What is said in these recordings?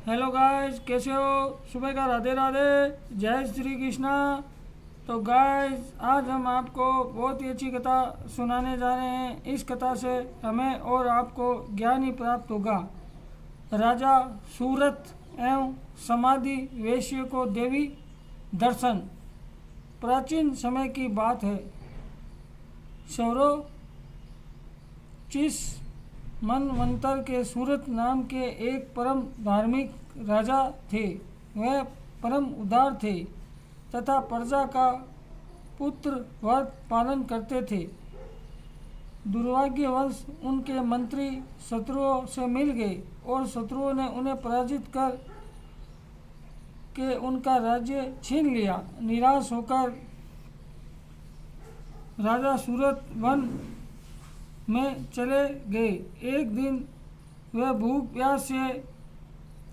Hello guys, कैसे हो? सुबह का राधे राधे, जय श्री कृष्णा। तो गाइस, आज हम आपको बहुत ही अच्छी कथा सुनाने जा रहे हैं। इस कथा से हमें और आपको ज्ञान ही प्राप्त होगा। राजा सूरत एवं समाधि वेश्य को देवी दर्शन। प्राचीन समय की बात है। सौरोचिस मनवंतर के सूरत नाम के एक परम धार्मिक राजा थे। वह परम उदार थे तथा प्रजा का पुत्र व्रत पालन करते थे। दुर्भाग्यवश उनके मंत्री शत्रुओं से मिल गए और शत्रुओं ने उन्हें पराजित कर के उनका राज्य छीन लिया। निराश होकर राजा सूरत वन में चले गए। एक दिन वह भूख प्यास से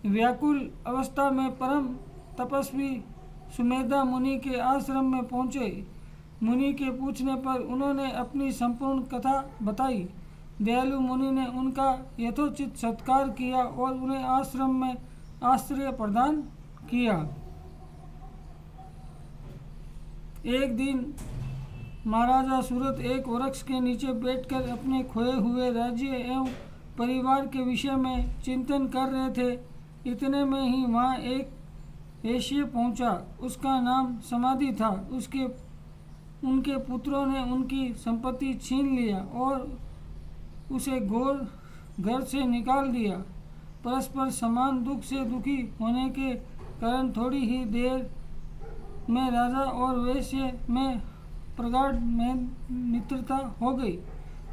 व्याकुल अवस्था में परम तपस्वी सुमेधा मुनि के आश्रम में पहुँचे। मुनि के पूछने पर उन्होंने अपनी संपूर्ण कथा बताई। दयालु मुनि ने उनका यथोचित सत्कार किया और उन्हें आश्रम में आश्रय प्रदान किया। एक दिन महाराजा सूरत एक वृक्ष के नीचे बैठकर अपने खोए हुए राज्य एवं परिवार के विषय में चिंतन कर रहे थे। इतने में ही वहाँ एक वेश्य पहुँचा। उसका नाम समाधि था। उनके पुत्रों ने उनकी संपत्ति छीन लिया और उसे घोर घर से निकाल दिया। परस्पर समान दुख से दुखी होने के कारण थोड़ी ही देर में राजा और वेश्य में प्रगाढ़ में मित्रता हो गई।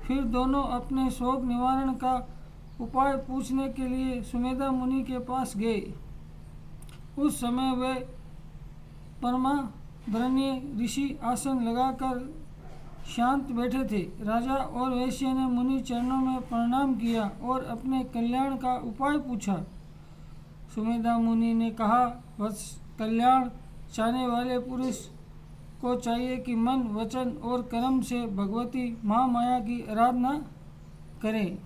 फिर दोनों अपने शोक निवारण का उपाय पूछने के लिए सुमेधा मुनि के पास गए। उस समय वे परमादरणीय ऋषि आसन लगाकर शांत बैठे थे। राजा और वेश्य ने मुनि चरणों में प्रणाम किया और अपने कल्याण का उपाय पूछा। सुमेधा मुनि ने कहा, वत्स, कल्याण चाहने वाले पुरुष को चाहिए कि मन, वचन और कर्म से भगवती महामाया की आराधना करें।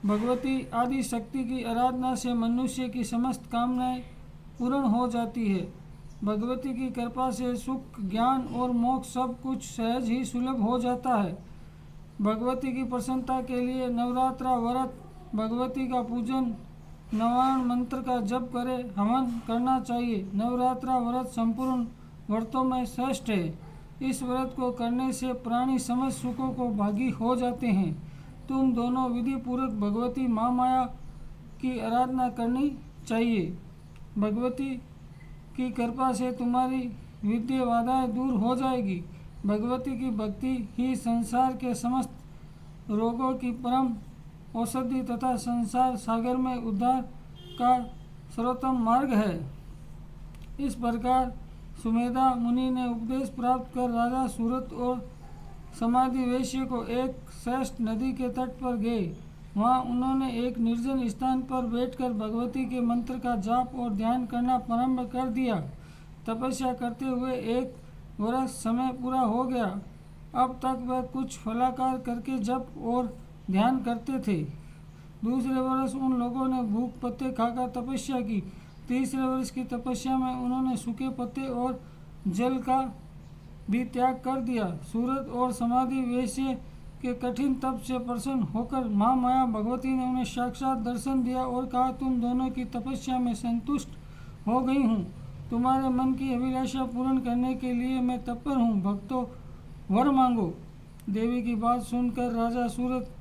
भगवती आदि शक्ति की आराधना से मनुष्य की समस्त कामनाएं पूर्ण हो जाती है। भगवती की कृपा से सुख, ज्ञान और मोक्ष सब कुछ सहज ही सुलभ हो जाता है। भगवती की प्रसन्नता के लिए नवरात्रा व्रत, भगवती का पूजन, नवारण मंत्र का जप करे, हवन करना चाहिए। नवरात्रा व्रत संपूर्ण व्रतों में श्रेष्ठ है। इस व्रत को करने से प्राणी समस्त सुखों को भागी हो जाते हैं। तुम दोनों विधि पूर्वक भगवती महामाया की आराधना करनी चाहिए। भगवती की कृपा से तुम्हारी विद्या बाधाएं दूर हो जाएगी। भगवती की भक्ति ही संसार के समस्त रोगों की परम औषधि तथा संसार सागर में उद्धार का सर्वोत्तम मार्ग है। इस प्रकार सुमेधा मुनि ने उपदेश प्राप्त कर राजा सूरत और समाधि वेश्य को एक श्रेष्ठ नदी के तट पर गए। वहाँ उन्होंने एक निर्जन स्थान पर बैठकर भगवती के मंत्र का जाप और ध्यान करना प्रारंभ कर दिया। तपस्या करते हुए एक वर्ष समय पूरा हो गया। अब तक वह कुछ फलाकार करके जप और ध्यान करते थे। दूसरे वर्ष उन लोगों ने भूख पत्ते खाकर तपस्या की। तीसरे वर्ष की तपस्या में उन्होंने सूखे पत्ते और जल का भी त्याग कर दिया। सूरत और समाधि वेश्य के कठिन तप से प्रसन्न होकर महामाया भगवती ने उन्हें साक्षात दर्शन दिया और कहा, तुम दोनों की तपस्या में संतुष्ट हो गई हूँ। तुम्हारे मन की अभिलाषा पूर्ण करने के लिए मैं तत्पर हूँ। भक्तों, वर मांगो। देवी की बात सुनकर राजा सूरत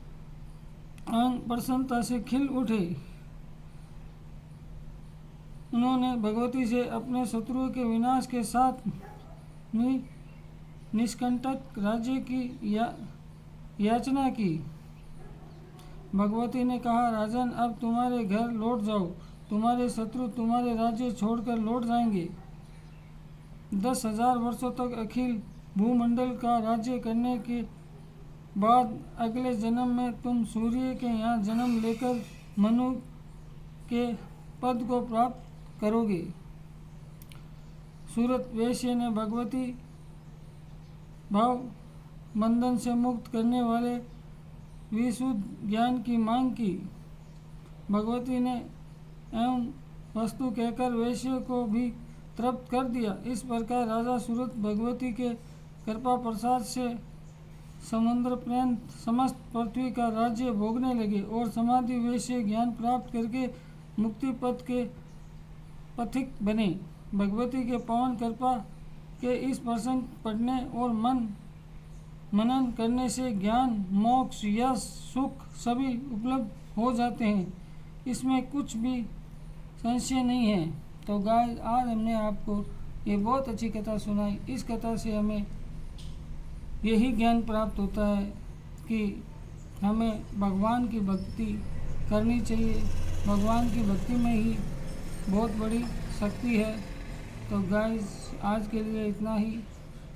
अंग प्रसन्नता से खिल उठे। उन्होंने भगवती से अपने शत्रुओं के विनाश के साथ निष्कंटक राज्य की याचना की। भगवती ने कहा, राजन, अब तुम्हारे घर लौट जाओ। तुम्हारे शत्रु तुम्हारे राज्य छोड़कर लौट जाएंगे। 10,000 वर्षों तक अखिल भूमंडल का राज्य करने के बाद अगले जन्म में तुम सूर्य के यहाँ जन्म लेकर मनु के पद को प्राप्त करोगे। सूरत वेश्य ने भगवती भाव बंधन से मुक्त करने वाले विशुद्ध ज्ञान की मांग की। भगवती ने एवं वस्तु कहकर वैश्य को भी तृप्त कर दिया। इस प्रकार राजा सूरत भगवती के कृपा प्रसाद से समुद्र पर्यंत समस्त पृथ्वी का राज्य भोगने लगे और समाधि वैश्य ज्ञान प्राप्त करके मुक्ति पथ के पथिक बने। भगवती के पावन कृपा के इस प्रसंग पढ़ने और मनन करने से ज्ञान, मोक्ष, यश, सुख सभी उपलब्ध हो जाते हैं, इसमें कुछ भी संशय नहीं है। तो गाइस, आज हमने आपको ये बहुत अच्छी कथा सुनाई। इस कथा से हमें यही ज्ञान प्राप्त होता है कि हमें भगवान की भक्ति करनी चाहिए। भगवान की भक्ति में ही बहुत बड़ी शक्ति है। तो गाइस, आज के लिए इतना ही।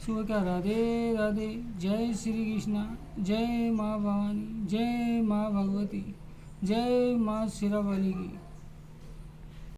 सुबह का राधे राधे। जय श्री कृष्णा, जय माँ भवानी, जय माँ भगवती, जय माँ शेरावाली की।